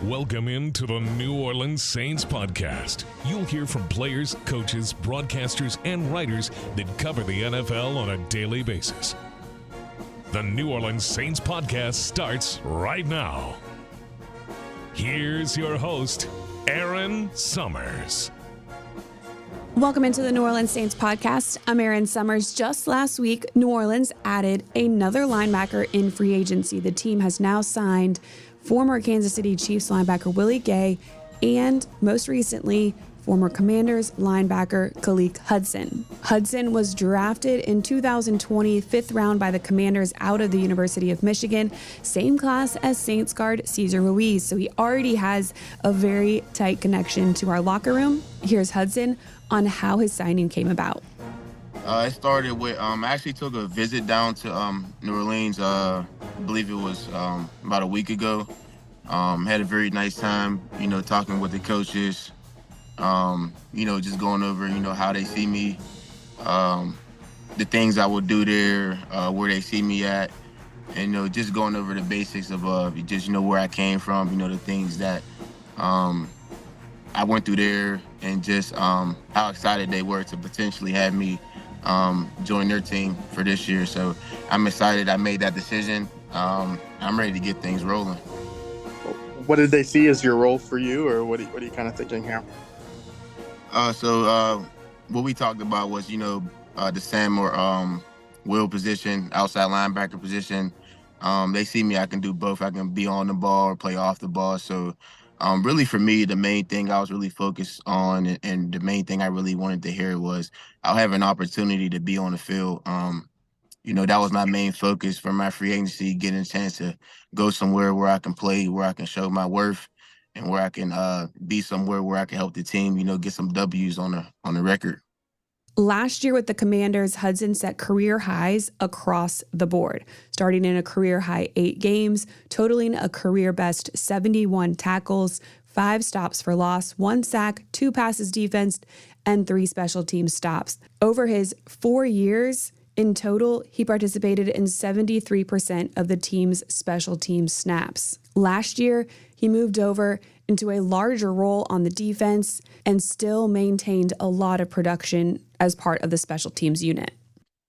Welcome into the New Orleans Saints podcast. You'll hear from players, coaches, broadcasters, and writers that cover the NFL on a daily basis. The New Orleans Saints podcast starts right now. Here's your host, Erin Summers. Welcome into the New Orleans Saints podcast. I'm Erin Summers. Just last week, New Orleans added another linebacker in free agency. The team has now signed former Kansas City Chiefs linebacker Willie Gay and, most recently, former Commanders linebacker Khaleke Hudson. Hudson was drafted in 2020, fifth round by the Commanders out of the University of Michigan, same class as Saints guard Cesar Ruiz. So he already has a very tight connection to our locker room. Here's Hudson on how his signing came about. It started with, I actually took a visit down to New Orleans, I believe it was about a week ago. Had a very nice time, talking with the coaches, just going over, how they see me, the things I would do there, where they see me at, and, just going over the basics of just, where I came from, the things that I went through there, and just how excited they were to potentially have me join their team for this year. So I'm excited I made that decision. I'm ready to get things rolling. What did they see as your role for you, or what are you kind of thinking here? So what we talked about was, the Sam or Will position, outside linebacker position. They see me, I can do both. I can be on the ball or play off the ball. So really for me, the main thing I was really focused on and the main thing I really wanted to hear was I'll have an opportunity to be on the field. That was my main focus for my free agency, getting a chance to go somewhere where I can play, where I can show my worth, and where I can be somewhere where I can help the team, get some W's on the record. Last year with the Commanders, Hudson set career highs across the board, starting in a career high 8 games, totaling a career best 71 tackles, 5 stops for loss, 1 sack, 2 passes defensed, and 3 special team stops. Over his 4 years in total, he participated in 73% of the team's special team snaps. Last year, he moved over into a larger role on the defense and still maintained a lot of production as part of the special teams unit.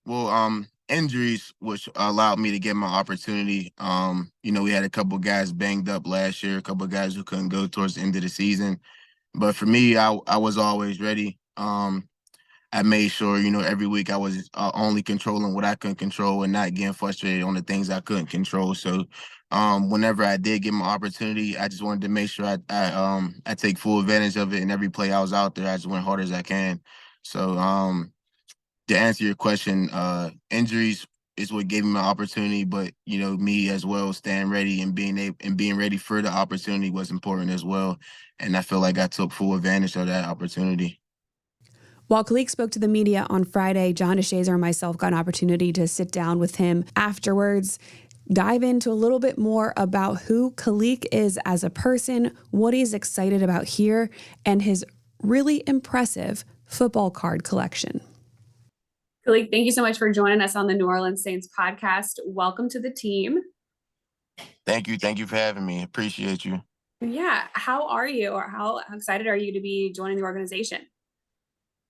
Well, injuries, which allowed me to get my opportunity. We had a couple guys banged up last year, a couple guys who couldn't go towards the end of the season. But for me, I was always ready. I made sure, every week I was only controlling what I couldn't control and not getting frustrated on the things I couldn't control. So whenever I did get my opportunity, I just wanted to make sure I take full advantage of it. And every play I was out there, I just went hard as I can. So to answer your question, injuries is what gave me my opportunity. But, me as well, staying ready and being ready for the opportunity was important as well. And I feel like I took full advantage of that opportunity. While Khaleke spoke to the media on Friday, John DeShazier and myself got an opportunity to sit down with him afterwards, dive into a little bit more about who Khaleke is as a person, what he's excited about here, and his really impressive football card collection. Khaleke, thank you so much for joining us on the New Orleans Saints podcast. Welcome to the team. Thank you. Thank you for having me. Appreciate you. Yeah. How are you, or how excited are you to be joining the organization?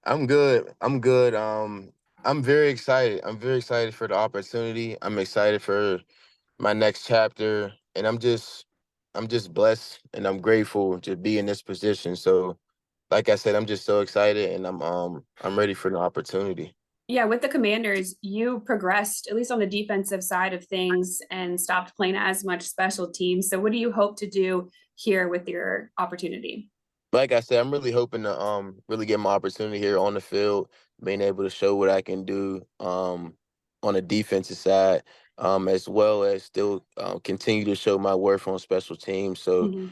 I'm good. I'm very excited. I'm very excited for the opportunity. I'm excited for my next chapter, and I'm just blessed and I'm grateful to be in this position. So, like I said, I'm just so excited, and I'm ready for the opportunity. Yeah, with the Commanders, you progressed, at least on the defensive side of things, and stopped playing as much special teams. So what do you hope to do here with your opportunity? Like I said, I'm really hoping to really get my opportunity here on the field, being able to show what I can do on the defensive side, as well as still continue to show my worth on special teams. So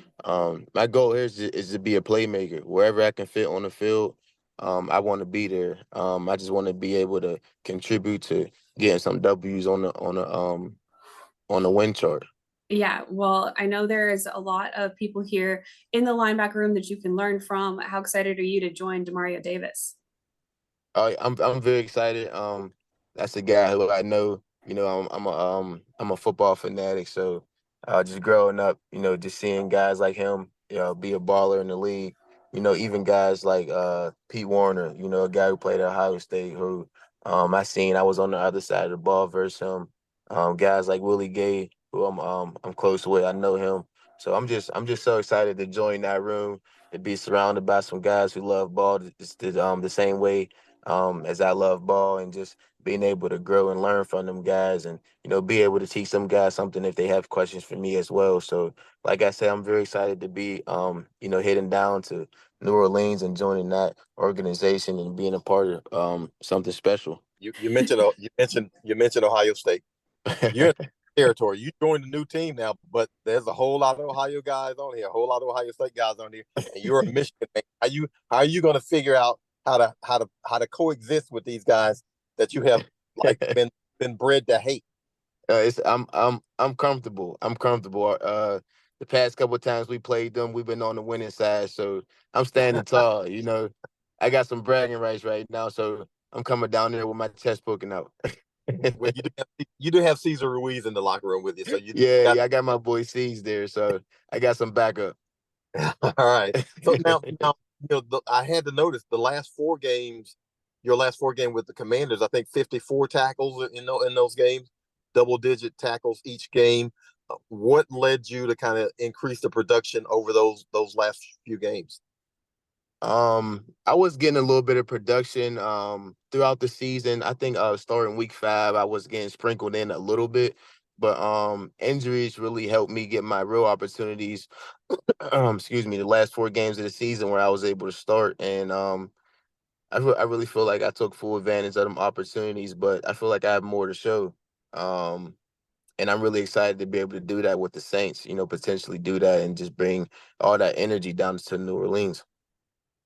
my goal here is to be a playmaker. Wherever I can fit on the field, I want to be there. I just want to be able to contribute to getting some W's on the win chart. Yeah, well, I know there is a lot of people here in the linebacker room that you can learn from. How excited are you to join Demario Davis? I'm very excited. That's a guy who I know. I'm a football fanatic, so just growing up, just seeing guys like him, be a baller in the league. Even guys like Pete Warner, a guy who played at Ohio State, who I was on the other side of the ball versus him. Guys like Willie Gay, who I'm close with, I know him. So I'm just so excited to join that room, to be surrounded by some guys who love ball the same way as I love ball, and just being able to grow and learn from them guys, and be able to teach them guys something if they have questions for me as well. So, like I said, I'm very excited to be, heading down to New Orleans and joining that organization and being a part of something special. You mentioned Ohio State. You're in territory. You joined a new team now, but there's a whole lot of Ohio guys on here, a whole lot of Ohio State guys on here, and you're a Michigan man. How are you going to figure out how to coexist with these guys that you have like been bred to hate? I'm comfortable. I'm comfortable. The past couple of times we played them, we've been on the winning side, so I'm standing tall. I got some bragging rights right now, so I'm coming down there with my chest poking out. Well, you do have Cesar Ruiz in the locker room with you, so you Yeah, got yeah, I got my boy C's there, so I got some backup. all right. So now I had to notice your last four games with the Commanders. I think 54 tackles in those games, double digit tackles each game. What led you to kind of increase the production over those last few games? I was getting a little bit of production throughout the season. I think starting week 5, I was getting sprinkled in a little bit, but injuries really helped me get my real opportunities. Excuse me, the last 4 games of the season where I was able to start, and I really feel like I took full advantage of them opportunities, but I feel like I have more to show. Um, and I'm really excited to be able to do that with the Saints. Potentially do that and just bring all that energy down to New Orleans.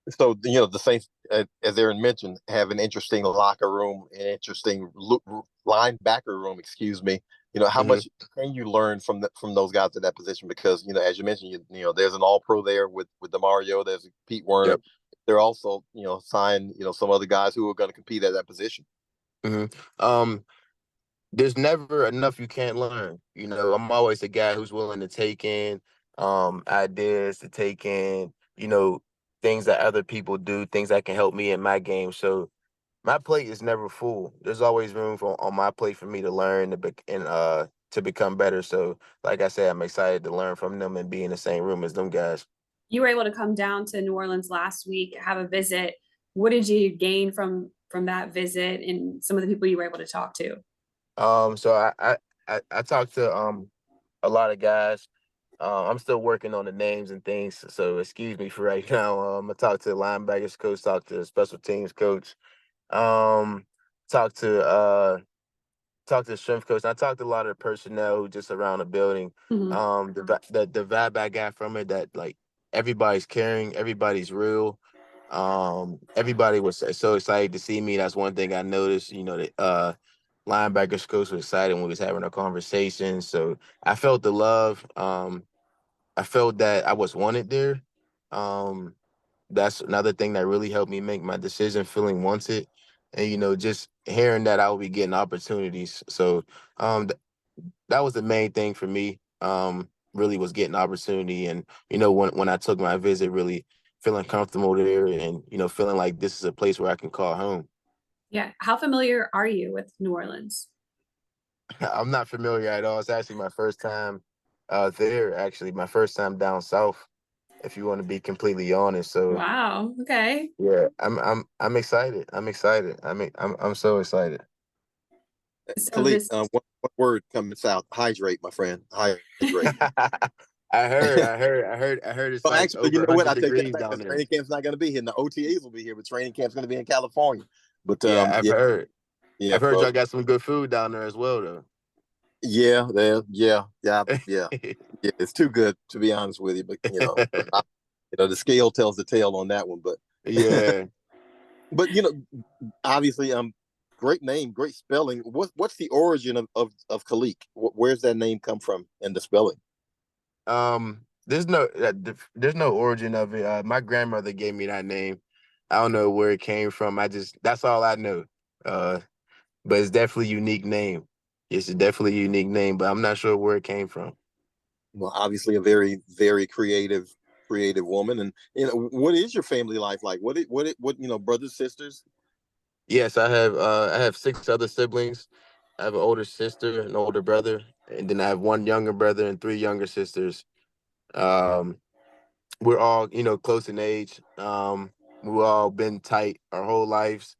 So the Saints, as Erin mentioned, have an interesting locker room, an interesting linebacker room. Excuse me. How Hmm. much can you learn from those guys at that position? Because as you mentioned, there's an All Pro there with Demario. There's Pete Werner. Yep. They're also signed some other guys who are going to compete at that position. Hmm. Um, there's never enough you can't learn. I'm always a guy who's willing to take in ideas, to take in, things that other people do, things that can help me in my game. So my plate is never full. There's always room on my plate for me to learn and to become better. So like I said, I'm excited to learn from them and be in the same room as them guys. You were able to come down to New Orleans last week, have a visit. What did you gain from that visit and some of the people you were able to talk to? So I talked to a lot of guys. I'm still working on the names and things, so excuse me for right now. I talked to the linebackers coach, talked to the special teams coach, um, talked to the strength coach. I talked to a lot of the personnel who just around the building. Mhm. The vibe I got from it, that like everybody's caring, everybody's real. Everybody was so excited to see me. That's one thing I noticed. The linebackers coach was excited when we was having a conversation. So I felt the love. I felt that I was wanted there. Um, that's another thing that really helped me make my decision, feeling wanted, and just hearing that I will be getting opportunities. So that was the main thing for me. Really was getting opportunity, and when I took my visit, really feeling comfortable there, and feeling like this is a place where I can call home. Yeah. How familiar are you with New Orleans? I'm not familiar at all. It's actually my first time there. Actually, my first time down south, if you want to be completely honest. So Wow. Okay. yeah, I'm excited. I'm excited. I'm so excited. So Khaleke, this one word coming south: hydrate, my friend. Hydrate. I heard it's Well, like actually, over you know what? 100 I take that degrees back down because there. training camp's not going to be here. And the OTAs will be here, but training camp's going to be in California. But Yeah, yeah, yeah, I've heard but y'all got some good food down there as well, though. yeah. It's too good to be honest with you, but the scale tells the tale on that one. But Yeah. but obviously, great name, great spelling. What's the origin of Khaleke? Where's that name come from and the spelling? There's no origin of it. My grandmother gave me that name. I don't know where it came from. That's all I know. Uh, but it's definitely a unique name. It's definitely a unique name, but I'm not sure where it came from. Well, obviously a very, very creative woman. And what is your family life like? What brothers, sisters? Yes, I have six other siblings. I have an older sister, an older brother, and then I have one younger brother and three younger sisters. Um, we're all, close in age. We've all been tight our whole lives.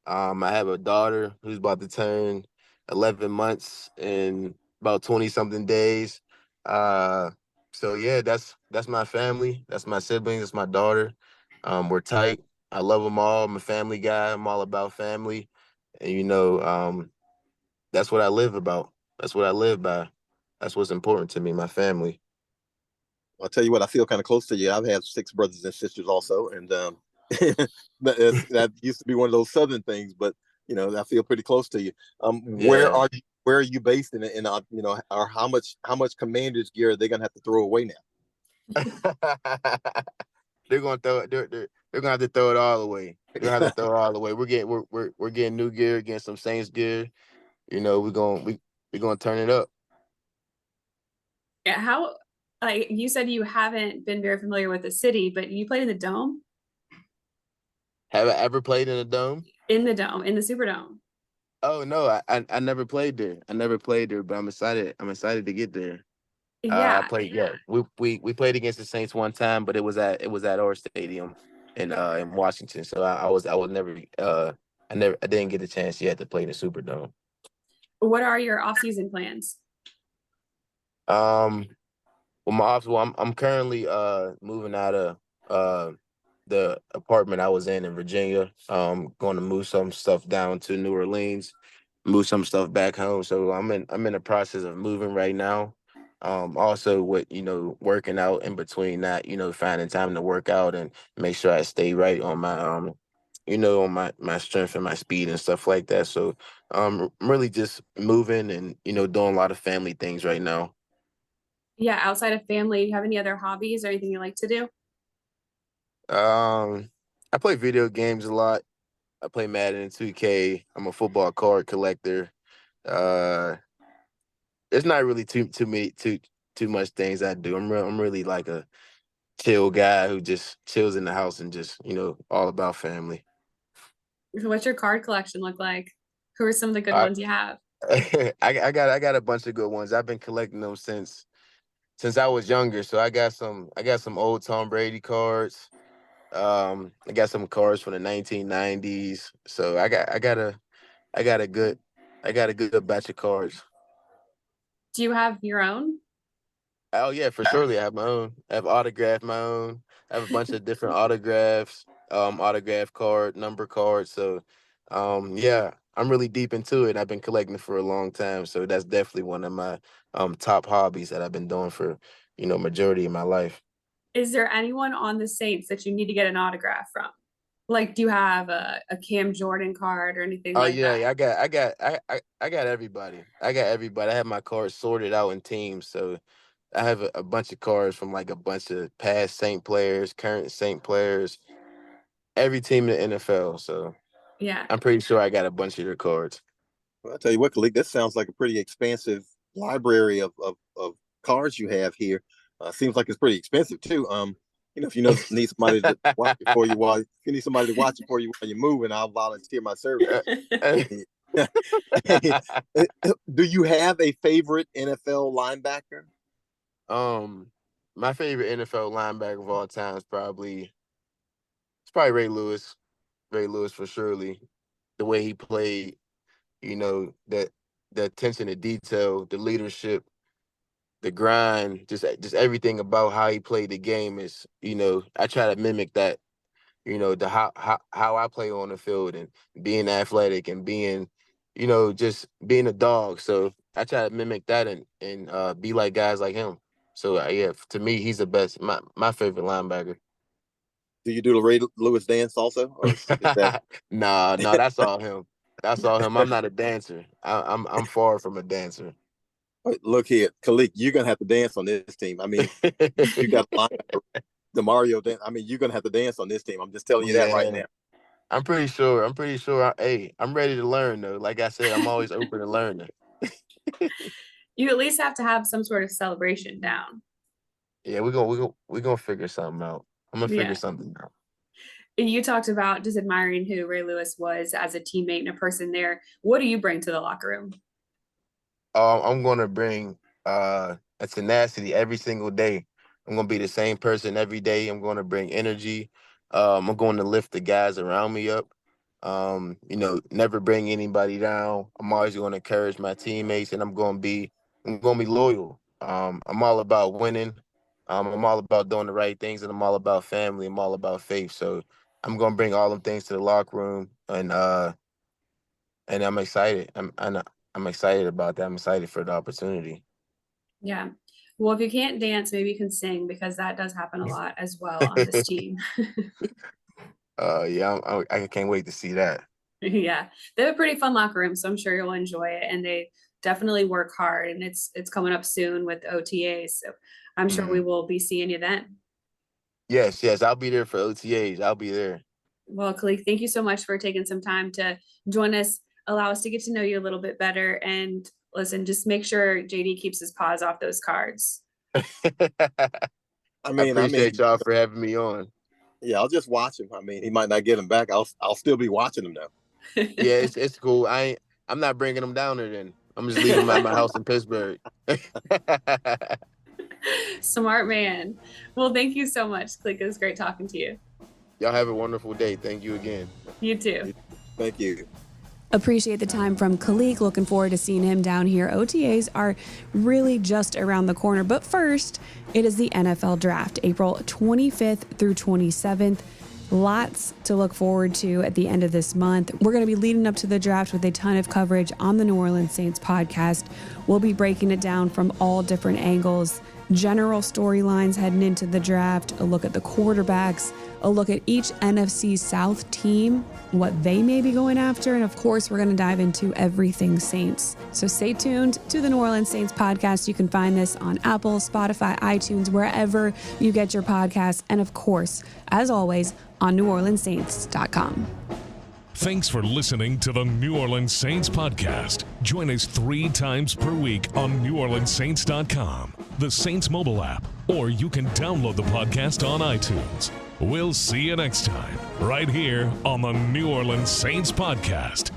I have a daughter who's about to turn 11 months in about 20 something days. Uh, so yeah, that's my family. That's my siblings. That's my daughter. We're tight. I love them all. I'm a family guy. I'm all about family, and that's what I live about. That's what I live by. That's what's important to me. My family. I'll tell you what, I feel kind of close to you. I've had six brothers and sisters also, and that used to be one of those Southern things, but I feel pretty close to you. Where Yeah. are you? Where are you based or how much Commanders gear are they gonna have to throw away now? They're gonna throw it. They're gonna have to throw it all away. They're gonna have to throw it all away. We're getting new gear, getting some Saints gear. We're gonna turn it up. Yeah, how like you said you haven't been very familiar with the city, but you played in the Dome? Have I ever played in a dome? In the Dome, in the Superdome. Oh no, I never played there. I never played there, but I'm excited. I'm excited to get there. I Yeah. played. Yeah, we played against the Saints one time, but it was at our stadium in Washington. So I was never I didn't get a chance yet to play in the Superdome. What are your off-season plans? Um, I'm currently moving out of the apartment I was in Virginia. Going to move some stuff down to New Orleans, move some stuff back home. So I'm in the process of moving right now. Also with working out in between that, finding time to work out and make sure I stay right on my on my strength and my speed and stuff like that. So I'm really just moving and doing a lot of family things right now. Yeah, outside of family, do you have any other hobbies or anything you like to do? I play video games a lot. I play Madden 2K. I'm a football card collector. Uh, it's not really too much things I do. I'm really like a chill guy who just chills in the house and just all about family. What's your card collection look like? Who are some of the good I ones you have? I got a bunch of good ones. I've been collecting them since I was younger. So I got some old Tom Brady cards. I got some cards from the 1990s. So I got a good I got a good batch of cards. Do you have your own? Oh yeah, for surely I have my own. I have autographed my own. I have a bunch of different autographs, autograph card, number cards. So yeah, I'm really deep into it. I've been collecting for a long time. So that's definitely one of my top hobbies that I've been doing for, majority of my life. Is there anyone on the Saints that you need to get an autograph from? Like, do you have a Cam Jordan card or anything Oh like yeah, that? yeah, I got everybody. I got everybody. I have my cards sorted out in teams. So I have a bunch of cards from like a bunch of past Saint players, current Saint players, every team in the NFL. So Yeah. I'm pretty sure I got a bunch of your cards. Well, I'll tell you what, Khaleke, this sounds like a pretty expansive library of cards you have here. Seems like it's pretty expensive too. If need somebody to watch it for you while if you need somebody to watch it for you while you're moving, I'll volunteer my services. Do you have a favorite NFL linebacker? um, my favorite NFL linebacker of all time is probably Ray Lewis. Ray Lewis for surely. The way he played, that the attention to detail, the leadership, the grind, just everything about how he played the game is, I try to mimic that, the how I play on the field and being athletic and being, just being a dog. So I try to mimic that and be like guys like him. So yeah, to me, he's the best. My favorite linebacker. Do you do the Ray Lewis dance also, or is that? Nah, no, that's all him. That's all him. I'm not a dancer. I'm far from a dancer. Look here, Khaleke, you're gonna have to dance on this team. I mean, you got the Mario dance. I mean, you're gonna have to dance on this team. I'm just telling you that right Yeah, now. I'm pretty sure. I'm pretty sure. Hey, I'm ready to learn though. Like I said, I'm always open to learning. You at least have to have some sort of celebration down. Yeah, we're gonna figure something out. I'm gonna figure something out. You talked about just admiring who Ray Lewis was as a teammate and a person there. What do you bring to the locker room? I'm gonna bring a tenacity every single day. I'm gonna be the same person every day. I'm gonna bring energy. I'm going to lift the guys around me up. Never bring anybody down. I'm always going to encourage my teammates, and I'm going to be loyal. I'm all about winning. I'm all about doing the right things, and I'm all about family. I'm all about faith. So I'm going to bring all them things to the locker room, and I'm excited. I'm excited about that. I'm excited for the opportunity. Yeah. Well, if you can't dance, maybe you can sing, because that does happen a lot as well on this team. I can't wait to see that. Yeah, they have a pretty fun locker room, so I'm sure you'll enjoy it. And they definitely work hard, and it's coming up soon with OTAs, so I'm sure we will be seeing you then. Yes, I'll be there for OTAs. I'll be there. Well, Khaleke, thank you so much for taking some time to join us, allow us to get to know you a little bit better. And listen, just make sure JD keeps his paws off those cards. I appreciate y'all for having me on. Yeah, I'll just watch him. I mean, he might not get him back. I'll still be watching him now. Yeah, it's cool. I'm not bringing him down there then. I'm just leaving him at my house in Pittsburgh. Smart man. Well, thank you so much, Khaleke. It was great talking to you. Y'all have a wonderful day. Thank you again. You too. Thank you. Appreciate the time from Khaleke. Looking forward to seeing him down here. OTAs are really just around the corner. But first, it is the NFL Draft, April 25th through 27th. Lots to look forward to at the end of this month. We're going to be leading up to the draft with a ton of coverage on the New Orleans Saints podcast. We'll be breaking it down from all different angles, general storylines heading into the draft, a look at the quarterbacks, a look at each NFC South team, what they may be going after, and of course, we're going to dive into everything Saints. So stay tuned to the New Orleans Saints podcast. You can find this on Apple, Spotify, iTunes, wherever you get your podcasts, and of course, as always, on NewOrleansSaints.com. Thanks for listening to the New Orleans Saints podcast. Join us 3 times per week on NewOrleansSaints.com, the Saints mobile app, or you can download the podcast on iTunes. We'll see you next time, right here on the New Orleans Saints podcast.